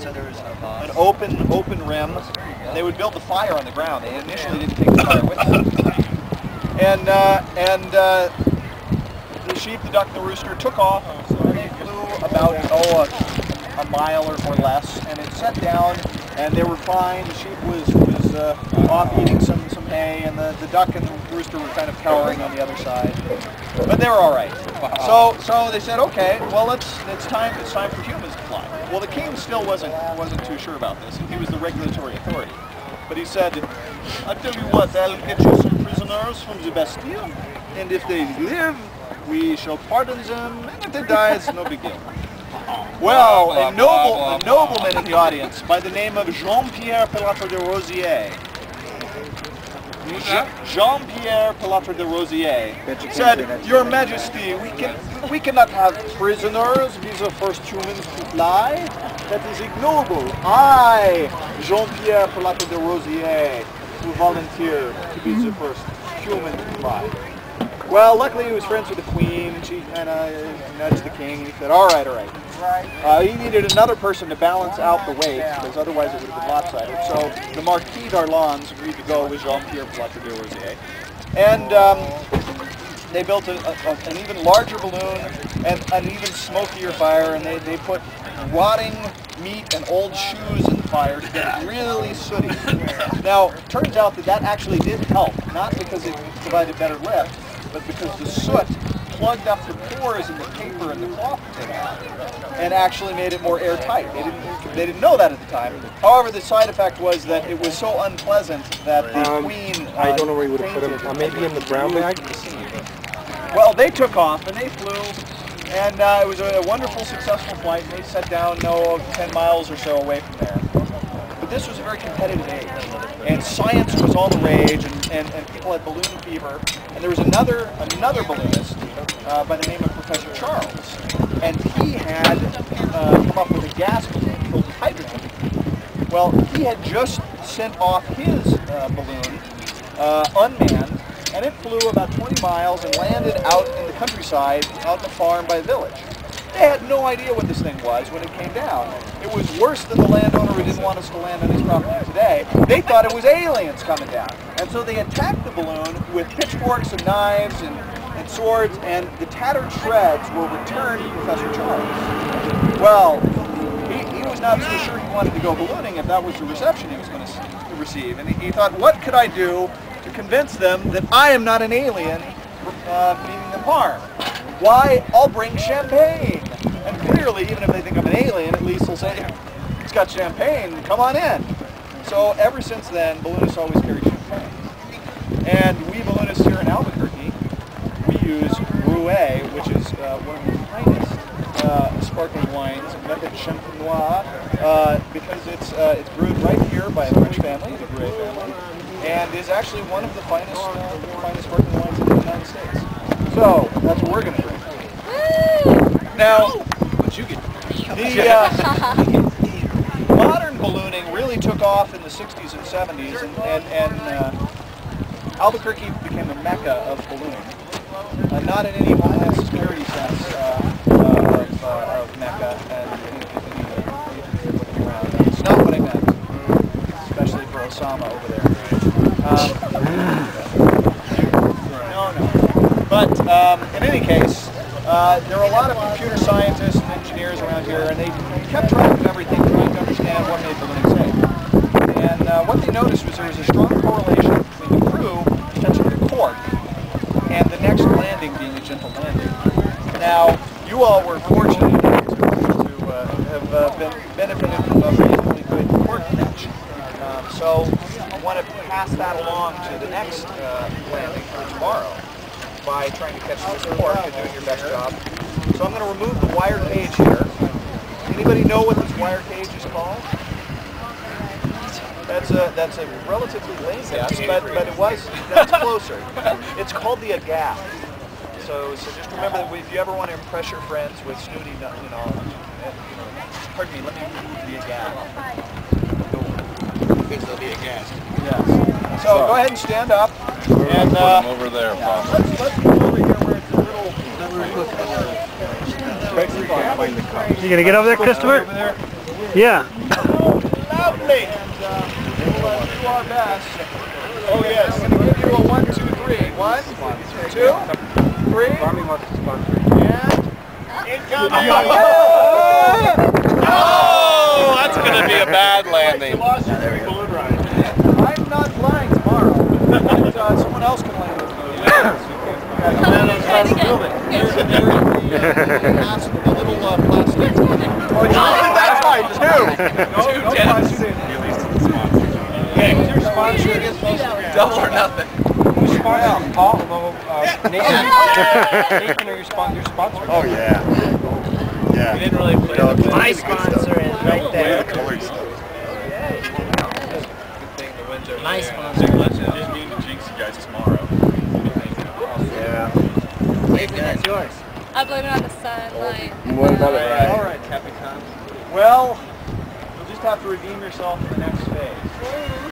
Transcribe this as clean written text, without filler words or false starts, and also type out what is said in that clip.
an open rim, and they would build the fire on the ground. They initially didn't take the fire with them. And the sheep, the duck, and the rooster took off, and they flew about a mile or less, and it set down, and they were fine. The sheep was off eating some hay, and the duck and the rooster were kind of cowering on the other side, but they were all right. So they said, okay, well it's time for humans to fly. Well, the king still wasn't too sure about this, and he was the regulatory authority. But he said, I tell you what, I'll get you some prisoners from the Bastille, and if they live, we shall pardon them, and if they die, it's no big deal. Well, a nobleman in the audience by the name of Jean-Pierre Pilatre de Rosier. Jean-Pierre Pilatre de Rosier said, Your Majesty, we cannot have prisoners be the first humans to fly. That is ignoble. I, Jean-Pierre Pilatre de Rosier, will volunteer to be the first human to fly. Well, luckily he was friends with the queen, and she kind of nudged the king, and he said, all right. He needed another person to balance out the weight, because otherwise it would have been lopsided. So the Marquis d'Arlanz agreed to go with Jean-Pierre Pilatre de Rosier. And they built an even larger balloon and an even smokier fire, and they put rotting meat and old shoes in the fire to get it really sooty. Now, it turns out that actually did help, not because it provided better lift, but because the soot plugged up the pores in the paper and the cloth that they had, and actually made it more airtight. They didn't know that at the time. However, the side effect was that it was so unpleasant that the queen I don't know where you would have put him. Maybe in the brown bag? Well, they took off, and they flew, and it was a wonderful, successful flight. They set down 10 miles or so away from there. But this was a very competitive age, and science was all the rage, and people had balloon fever. And there was another balloonist by the name of Professor Charles, and he had come up with a gas balloon filled with hydrogen. Well, he had just sent off his balloon unmanned, and it flew about 20 miles and landed out in the countryside, out in the farm by the village. They had no idea what this thing was when it came down. It was worse than the landowner who didn't want us to land on his property today. They thought it was aliens coming down. And so they attacked the balloon with pitchforks and knives and swords, and the tattered shreds were returned to Professor Charles. Well, he was not so sure he wanted to go ballooning if that was the reception he was going to receive. And he thought, what could I do to convince them that I am not an alien, meaning them harm? Why, I'll bring champagne. And clearly, even if they think I'm an alien, at least they'll say, it's got champagne, come on in. So ever since then, balloonists always carry champagne. And we balloonists here in Albuquerque, we use Rouet, which is one of the finest sparkling wines, method champenois, because it's brewed right here by a French family, the Rouet family, and is actually one of the finest sparkling wines in the United States. So, that's what we're going to drink. Now, the modern ballooning really took off in the 60s and 70s, and Albuquerque became a mecca of ballooning. Not in any homeland security sense of mecca, and looking around. It's not what I meant, especially for Osama over there. No. But in any case, there are a lot of computer scientists and engineers around here, and they kept track of everything, trying to understand what made balloons safe. And what they noticed was there was a strong correlation between the crew touching the cork and the next landing being a gentle landing. Now, you all were fortunate to have benefited from a reasonably good cork catch. So I want to pass that along to the next landing for tomorrow by trying to catch this cork and doing your best job. So I'm going to remove the wire cage here. Anybody know what this wire cage is called? That's a relatively lame guess, but that's closer. It's called the agaff. So just remember that if you ever want to impress your friends with snooty, pardon me, let me remove the agaff. Because they'll be aghast. Yes. So go ahead and stand up. And put them over there. Yeah, let's go over here where it's a little. You gonna get over there, Christopher? Over there? Yeah. And we'll do our best. Oh yes. I'm going to give you a 1, 2, 3. 1, 2, 3. Army wants to sponsor. And incoming. Oh, that's going to be a bad landing. You lost your balloon ride. I'm not flying tomorrow. But, someone else can land those balloons. The little plastic. That's fine, two. No plastic. Okay, your sponsor is Double or nothing. Who's sponsoring? Paul? Nathan? Nathan, are your sponsor? Oh, yeah. Yeah. We didn't really play with my sponsor is right there. My sponsor. Didn't mean to jinx you guys tomorrow. Yeah. Nathan, that's yours. I blame it on the sunlight. What about it? all right, Capitan. Well, you'll just have to redeem yourself in the next phase.